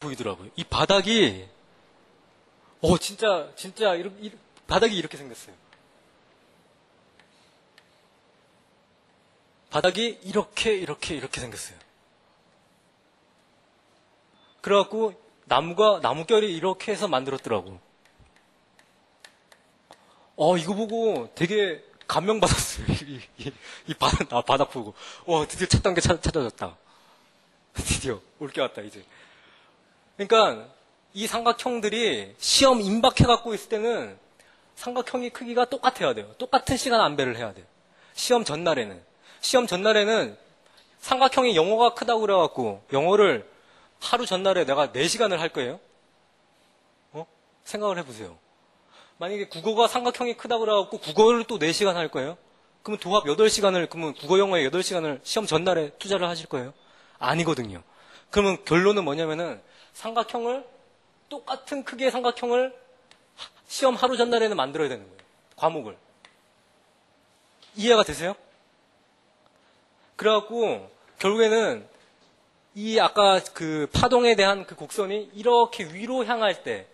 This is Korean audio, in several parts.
보이더라고요. 이 바닥이, 진짜, 바닥이 이렇게 생겼어요. 바닥이 이렇게 생겼어요. 그래갖고, 나무결이 이렇게 해서 만들었더라고. 이거 보고 되게 감명받았어요. 이 바닥 보고. 드디어 첫 단계 찾아졌다. 드디어 올 게 왔다, 이제. 그러니까, 이 삼각형들이 시험 임박해 갖고 있을 때는 삼각형이 크기가 똑같아야 돼요. 똑같은 시간 안배를 해야 돼요. 시험 전날에는 삼각형이 영어가 크다고 그래갖고 영어를 하루 전날에 내가 4시간을 할 거예요? 생각을 해보세요. 만약에 국어가 삼각형이 크다고 그래갖고 국어를 또 4시간 할 거예요? 그러면 도합 8시간을, 그러면 국어 영어에 8시간을 시험 전날에 투자를 하실 거예요? 아니거든요. 그러면 결론은 뭐냐면은 똑같은 크기의 삼각형을 시험 하루 전날에는 만들어야 되는 거예요. 과목을. 이해가 되세요? 그래갖고, 결국에는, 아까 그 파동에 대한 그 곡선이 이렇게 위로 향할 때,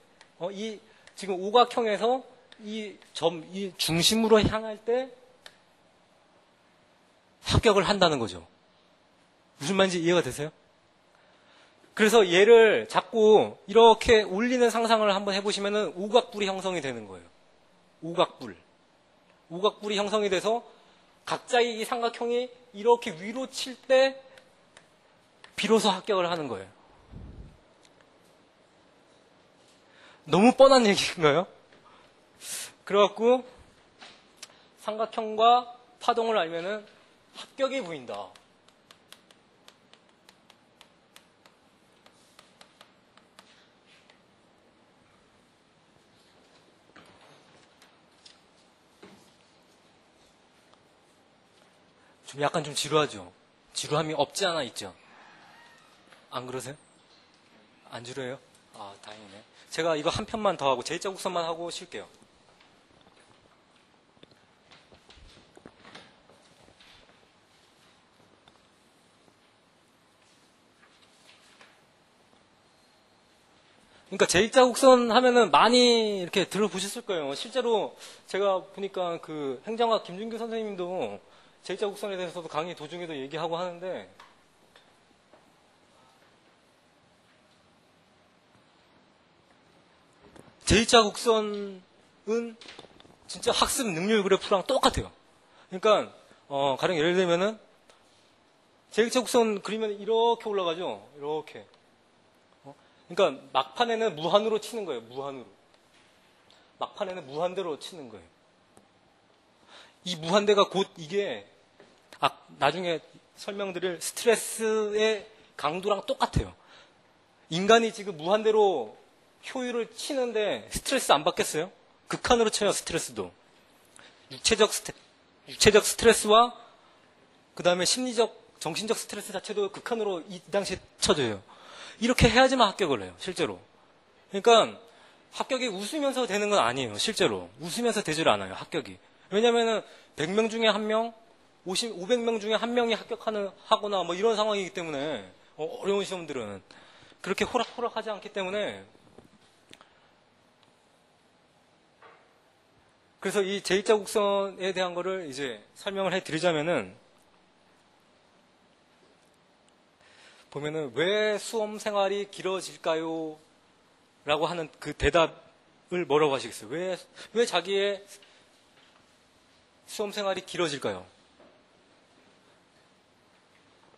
지금 오각형에서 이 중심으로 향할 때 합격을 한다는 거죠. 무슨 말인지 이해가 되세요? 그래서 얘를 자꾸 이렇게 올리는 상상을 한번 해보시면은 오각불이 형성이 되는 거예요. 오각불이 형성이 돼서 각자의 이 삼각형이 이렇게 위로 칠 때 비로소 합격을 하는 거예요. 너무 뻔한 얘기인가요? 그래갖고 삼각형과 파동을 알면은 합격이 보인다. 약간 좀 지루하죠? 지루함이 없지 않아 있죠? 안 그러세요? 안 지루해요? 다행이네. 제가 이거 한 편만 더 하고 J자 곡선만 하고 쉴게요. 그러니까 J자 곡선 하면은 많이 이렇게 들어보셨을 거예요. 실제로 제가 보니까 그 행정학 김준규 선생님도 J자 곡선에 대해서도 강의 도중에도 얘기하고 하는데, J자 곡선은 진짜 학습 능률 그래프랑 똑같아요. 그러니까 가령 예를 들면은 J자 곡선 그리면 이렇게 올라가죠. 이렇게. 그러니까 막판에는 무한으로 치는 거예요. 막판에는 무한대로 치는 거예요. 이 무한대가 곧 이게 나중에 설명드릴 스트레스의 강도랑 똑같아요. 인간이 지금 무한대로 효율을 치는데 스트레스 안 받겠어요? 극한으로 쳐요, 스트레스도. 육체적 스트레스와 그 다음에 심리적, 정신적 스트레스 자체도 극한으로 이 당시에 쳐줘요. 이렇게 해야지만 합격을 해요, 실제로. 그러니까 합격이 웃으면서 되는 건 아니에요, 실제로. 웃으면서 되질 않아요, 합격이. 왜냐면은 100명 중에 1명, 500명 중에 1명이 하거나 뭐 이런 상황이기 때문에 어려운 시험들은 그렇게 호락호락하지 않기 때문에, 그래서 이 J자 곡선에 대한 거를 이제 설명을 해드리자면은, 보면은 왜 수험 생활이 길어질까요? 라고 하는 그 대답을 뭐라고 하시겠어요? 왜 자기의 수험 생활이 길어질까요?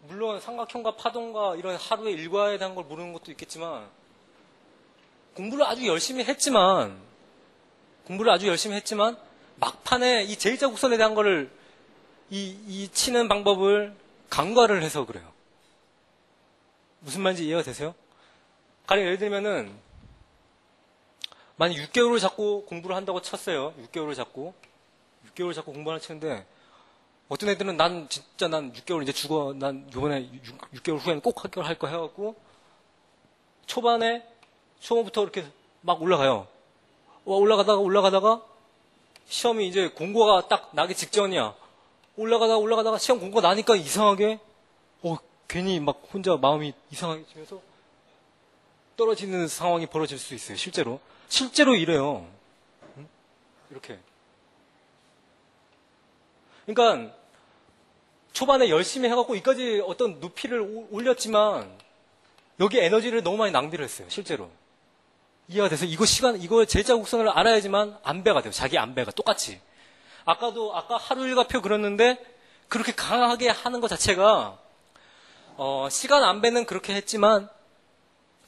물론 삼각형과 파동과 이런 하루의 일과에 대한 걸 모르는 것도 있겠지만, 공부를 아주 열심히 했지만 막판에 이 J자 곡선에 대한 거를 이 치는 방법을 간과를 해서 그래요. 무슨 말인지 이해가 되세요? 가령 예를 들면은 만약 6개월을 잡고 공부를 한다고 쳤어요. 6개월을 잡고 공부를 치는데, 어떤 애들은 난 6개월 이제 죽어. 난 이번에 6개월 후에는 꼭 합격할 거 해갖고 초반부터 이렇게 막 올라가요. 올라가다가 시험이 이제 공고가 딱 나기 직전이야. 올라가다가 시험 공고가 나니까 이상하게 괜히 막 혼자 마음이 이상하게 치면서 떨어지는 상황이 벌어질 수 있어요. 실제로 이래요. 이렇게. 그러니까 초반에 열심히 해갖고 이까지 어떤 높이를 올렸지만 여기 에너지를 너무 많이 낭비를 했어요. 실제로. 이해가 돼서 이거 제자 곡선을 알아야지만 안배가 돼요. 자기 안배가 똑같이. 아까 하루 일과표 그렸는데 그렇게 강하게 하는 것 자체가 시간 안배는 그렇게 했지만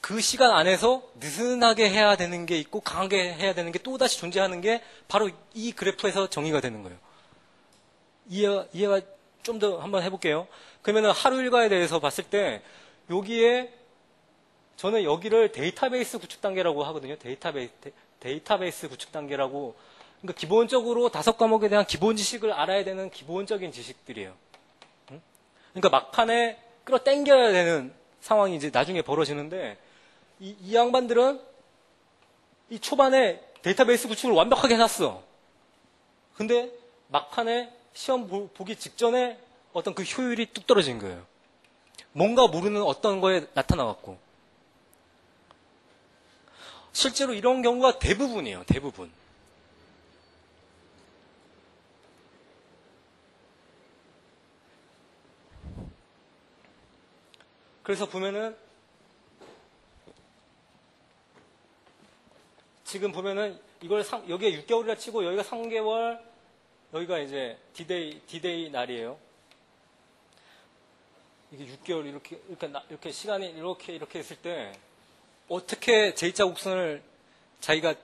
그 시간 안에서 느슨하게 해야 되는 게 있고 강하게 해야 되는 게 또다시 존재하는 게 바로 이 그래프에서 정의가 되는 거예요. 이해가 좀 더 한번 해볼게요. 그러면 하루 일과에 대해서 봤을 때 여기에 저는 여기를 데이터베이스 구축 단계라고 하거든요. 데이터베이스 구축 단계라고. 그러니까 기본적으로 5과목에 대한 기본 지식을 알아야 되는 기본적인 지식들이에요. 그러니까 막판에 끌어당겨야 되는 상황이 이제 나중에 벌어지는데 이 양반들은 이 초반에 데이터베이스 구축을 완벽하게 해놨어. 근데 막판에 시험 보기 직전에 어떤 그 효율이 뚝 떨어진 거예요. 뭔가 모르는 어떤 거에 나타나갖고. 실제로 이런 경우가 대부분이에요. 대부분. 그래서 보면은 지금 보면은 이걸 여기에 6개월이라 치고 여기가 3개월, 여기가 이제 디데이 날이에요. 이게 6개월 이렇게 시간이 이렇게 했을 때 어떻게 제2자 곡선을 자기가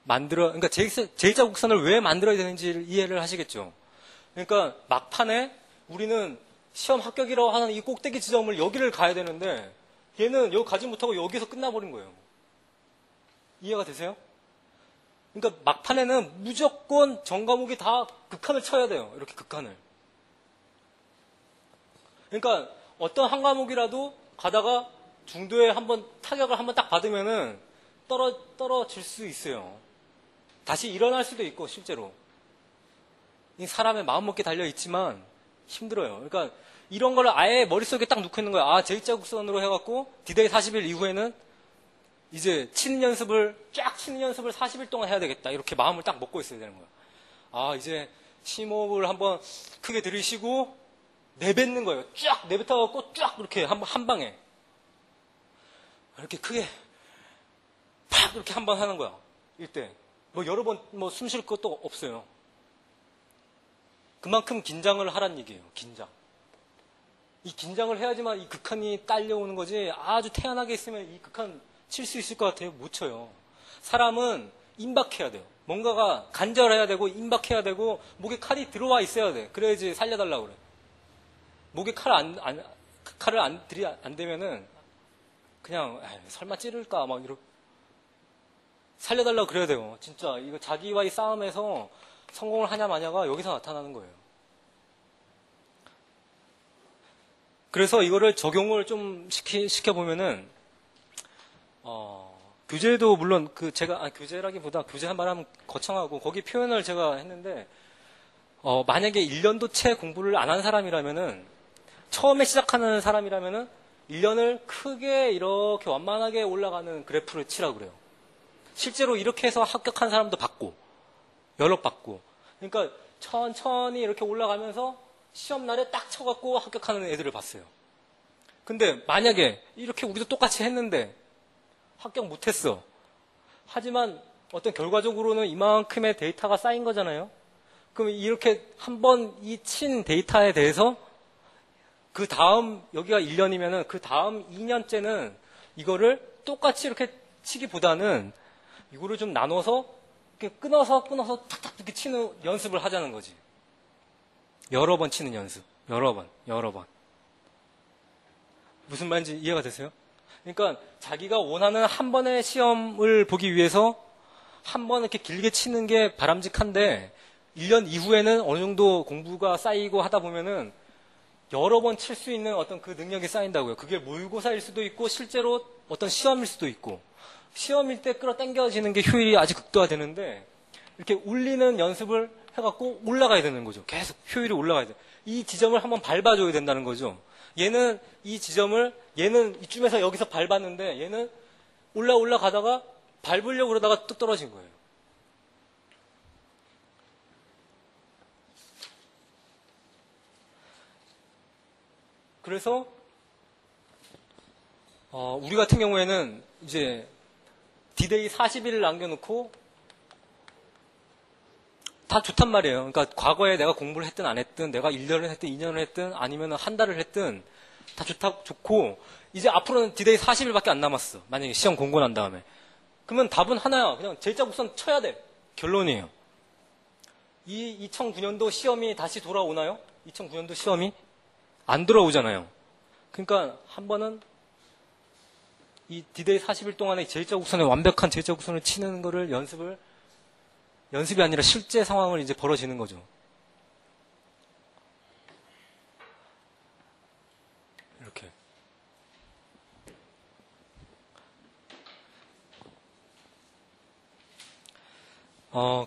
그러니까 제2자 곡선을 왜 만들어야 되는지를 이해를 하시겠죠. 그러니까 막판에 우리는 시험 합격이라고 하는 이 꼭대기 지점을 여기를 가야 되는데 얘는 여기 가지 못하고 여기서 끝나버린 거예요. 이해가 되세요? 그러니까 막판에는 무조건 전 과목이 다 극한을 쳐야 돼요. 이렇게 극한을. 그러니까 어떤 한 과목이라도 가다가 중도에 한번 타격을 한번 딱 받으면은 떨어질 수 있어요. 다시 일어날 수도 있고 실제로. 이 사람의 마음먹기 달려 있지만 힘들어요. 그러니까 이런 걸 아예 머릿속에 딱 놓고 있는 거예요. 제2자 곡선으로 해갖고 디데이 40일 이후에는 이제 치는 연습을 40일 동안 해야 되겠다. 이렇게 마음을 딱 먹고 있어야 되는 거예요. 이제 심호흡을 한번 크게 들이쉬고 내뱉는 거예요. 쫙 내뱉어갖고 쫙 이렇게 한 방에 이렇게 크게 팍 이렇게 한 번 하는 거야. 이때 여러 번 숨 쉴 것도 없어요. 그만큼 긴장을 하란 얘기예요. 긴장. 이 긴장을 해야지만 이 극한이 딸려오는 거지. 아주 태연하게 있으면 이 극한 칠 수 있을 것 같아요. 못 쳐요. 사람은 임박해야 돼요. 뭔가가 간절해야 되고 임박해야 되고 목에 칼이 들어와 있어야 돼. 그래야지 살려달라고 그래. 목에 칼을 안 대면은 그냥 설마 찌를까 막 이렇게 살려달라고 그래야 돼요. 진짜 이거 자기와의 싸움에서 성공을 하냐 마냐가 여기서 나타나는 거예요. 그래서 이거를 적용을 좀 시켜보면은 교재도 물론 교재라기보다 교재 말하면 거창하고 거기 표현을 제가 했는데 만약에 1년도 채 공부를 안 한 사람이라면은 처음에 시작하는 사람이라면은 1년을 크게 이렇게 완만하게 올라가는 그래프를 치라고 그래요. 실제로 이렇게 해서 합격한 사람도 봤고 연락 받고 그러니까 천천히 이렇게 올라가면서 시험날에 딱 쳐갖고 합격하는 애들을 봤어요. 근데 만약에 이렇게 우리도 똑같이 했는데 합격 못했어. 하지만 어떤 결과적으로는 이만큼의 데이터가 쌓인 거잖아요. 그럼 이렇게 한번 이 친 데이터에 대해서 그 다음 여기가 1년이면은 그 다음 2년째는 이거를 똑같이 이렇게 치기보다는 이거를 좀 나눠서 이렇게 끊어서 탁탁 이렇게 치는 연습을 하자는 거지. 여러 번 치는 연습. 여러 번. 무슨 말인지 이해가 되세요? 그러니까 자기가 원하는 한 번의 시험을 보기 위해서 한 번 이렇게 길게 치는 게 바람직한데 1년 이후에는 어느 정도 공부가 쌓이고 하다 보면은 여러 번 칠 수 있는 어떤 그 능력이 쌓인다고요. 그게 모의고사일 수도 있고 실제로 어떤 시험일 수도 있고 시험일 때 끌어당겨지는 게 효율이 아주 극도화되는데 이렇게 올리는 연습을 해갖고 올라가야 되는 거죠. 계속 효율이 올라가야 돼. 이 지점을 한번 밟아줘야 된다는 거죠. 얘는 이 지점을 얘는 이쯤에서 여기서 밟았는데 얘는 올라가다가 밟으려고 그러다가 뚝 떨어진 거예요. 그래서 우리 같은 경우에는 이제 D-Day 40일을 남겨놓고 다 좋단 말이에요. 그러니까 과거에 내가 공부를 했든 안 했든, 내가 1년을 했든 2년을 했든 아니면 한 달을 했든 다 좋고, 이제 앞으로는 D-Day 40일밖에 안 남았어. 만약에 시험 공고 난 다음에. 그러면 답은 하나야. 그냥 제자국선 쳐야 돼. 결론이에요. 이 2009년도 시험이 다시 돌아오나요? 2009년도 시험이 안 돌아오잖아요. 그러니까 한 번은 이 D-Day 40일 동안에 제자국선에 완벽한 제자국선을 치는 거를 연습이 아니라 실제 상황을 이제 벌어지는 거죠. 이렇게.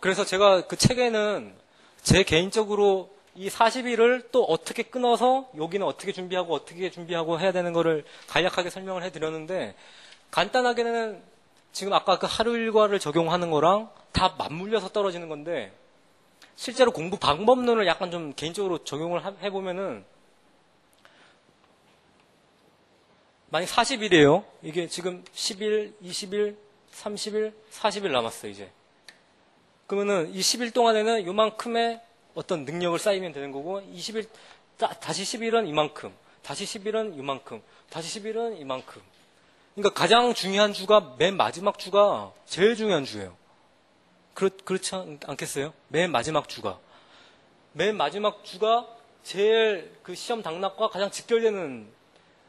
그래서 제가 그 책에는 제 개인적으로 이 40일을 또 어떻게 끊어서 여기는 어떻게 준비하고 해야 되는 거를 간략하게 설명을 해드렸는데, 간단하게는 지금 아까 그 하루 일과를 적용하는 거랑 다 맞물려서 떨어지는 건데, 실제로 공부 방법론을 약간 좀 개인적으로 적용을 해보면은, 만약 40일이에요. 이게 지금 10일, 20일, 30일, 40일 남았어요, 이제. 그러면은 이 10일 동안에는 요만큼의 어떤 능력을 쌓이면 되는 거고, 20일, 다시 10일은 이만큼, 다시 10일은 이만큼, 다시 10일은 이만큼. 그러니까 가장 중요한 주가 맨 마지막 주가 제일 중요한 주예요. 그렇지 않겠어요? 맨 마지막 주가. 맨 마지막 주가 제일 그 시험 당락과 가장 직결되는,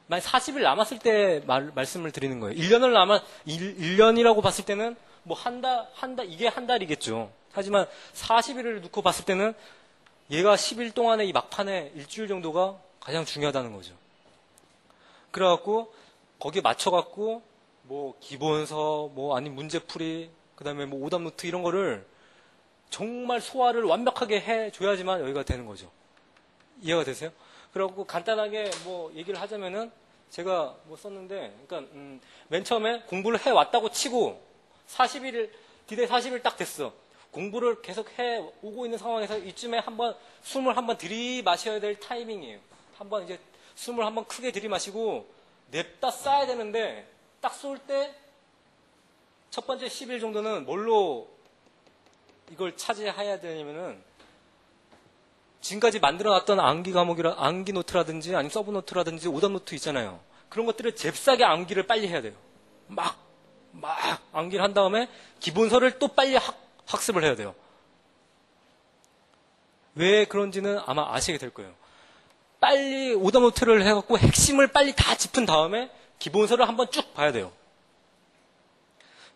만약 40일 남았을 때 말씀을 드리는 거예요. 1년이라고 봤을 때는 뭐 이게 한 달이겠죠. 하지만 40일을 놓고 봤을 때는 얘가 10일 동안의 이 막판에 일주일 정도가 가장 중요하다는 거죠. 그래갖고 거기에 맞춰갖고 뭐 기본서, 뭐 아니면 문제풀이, 그 다음에 뭐 오답노트 이런 거를 정말 소화를 완벽하게 해줘야지만 여기가 되는 거죠. 이해가 되세요? 그래갖고 간단하게 뭐 얘기를 하자면은 제가 뭐 썼는데, 그러니까 맨 처음에 공부를 해왔다고 치고 40일, D-Day 40일 딱 됐어. 공부를 계속 해오고 있는 상황에서 이쯤에 숨을 한번 들이마셔야 될 타이밍이에요. 한번 이제 숨을 한번 크게 들이마시고 냅다 싸야 되는데, 딱 쏠 때 첫 번째 10일 정도는 뭘로 이걸 차지해야 되냐면은, 지금까지 만들어놨던 암기 노트라든지 아니면 서브 노트라든지 오답 노트 있잖아요. 그런 것들을 잽싸게 암기를 빨리 해야 돼요. 막 암기를 한 다음에 기본서를 또 빨리 학습을 해야 돼요. 왜 그런지는 아마 아시게 될 거예요. 빨리 오답 노트를 해갖고 핵심을 빨리 다 짚은 다음에 기본서를 한번 쭉 봐야 돼요.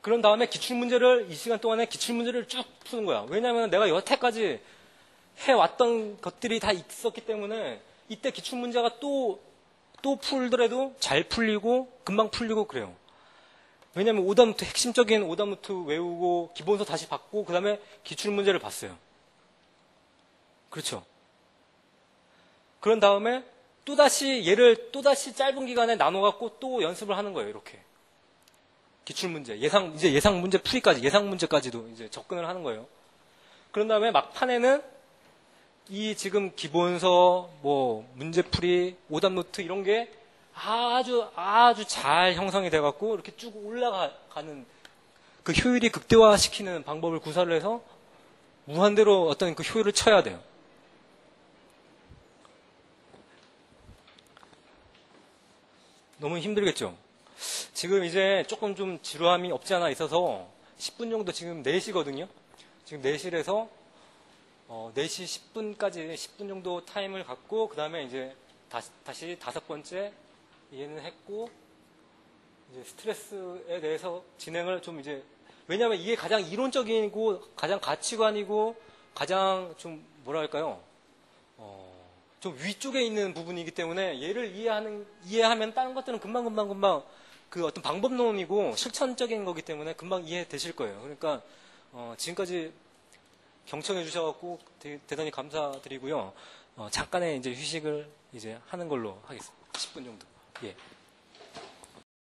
그런 다음에 기출문제를 이 시간 동안에 기출문제를 쭉 푸는 거야. 왜냐하면 내가 여태까지 해왔던 것들이 다 있었기 때문에 이때 기출문제가 또 풀더라도 잘 풀리고 금방 풀리고 그래요. 왜냐하면 오답노트, 핵심적인 오답노트 외우고 기본서 다시 받고 그 다음에 기출문제를 봤어요. 그렇죠. 그런 다음에 얘를 또다시 짧은 기간에 나눠갖고 또 연습을 하는 거예요. 이렇게. 기출문제, 이제 예상 문제 풀이까지, 예상 문제까지도 이제 접근을 하는 거예요. 그런 다음에 막판에는 이 지금 기본서, 뭐, 문제풀이, 오답노트 이런 게 아주 잘 형성이 돼갖고 이렇게 쭉 올라가는 그 효율이 극대화시키는 방법을 구사를 해서 무한대로 어떤 그 효율을 쳐야 돼요. 너무 힘들겠죠? 지금 이제 조금 좀 지루함이 없지 않아 있어서 10분 정도 지금 4시거든요? 지금 4시에서 4시 10분까지 10분 정도 타임을 갖고 그 다음에 이제 다시 5번째 이해는 했고 이제 스트레스에 대해서 진행을 좀 이제, 왜냐하면 이게 가장 이론적이고 가장 가치관이고 가장 좀 뭐랄까요, 좀 위쪽에 있는 부분이기 때문에 얘를 이해하면 다른 것들은 금방 그 어떤 방법론이고 실천적인 거기 때문에 금방 이해되실 거예요. 그러니까 지금까지 경청해 주셔갖고 대단히 감사드리고요. 잠깐의 이제 휴식을 이제 하는 걸로 하겠습니다. 10분 정도. 예.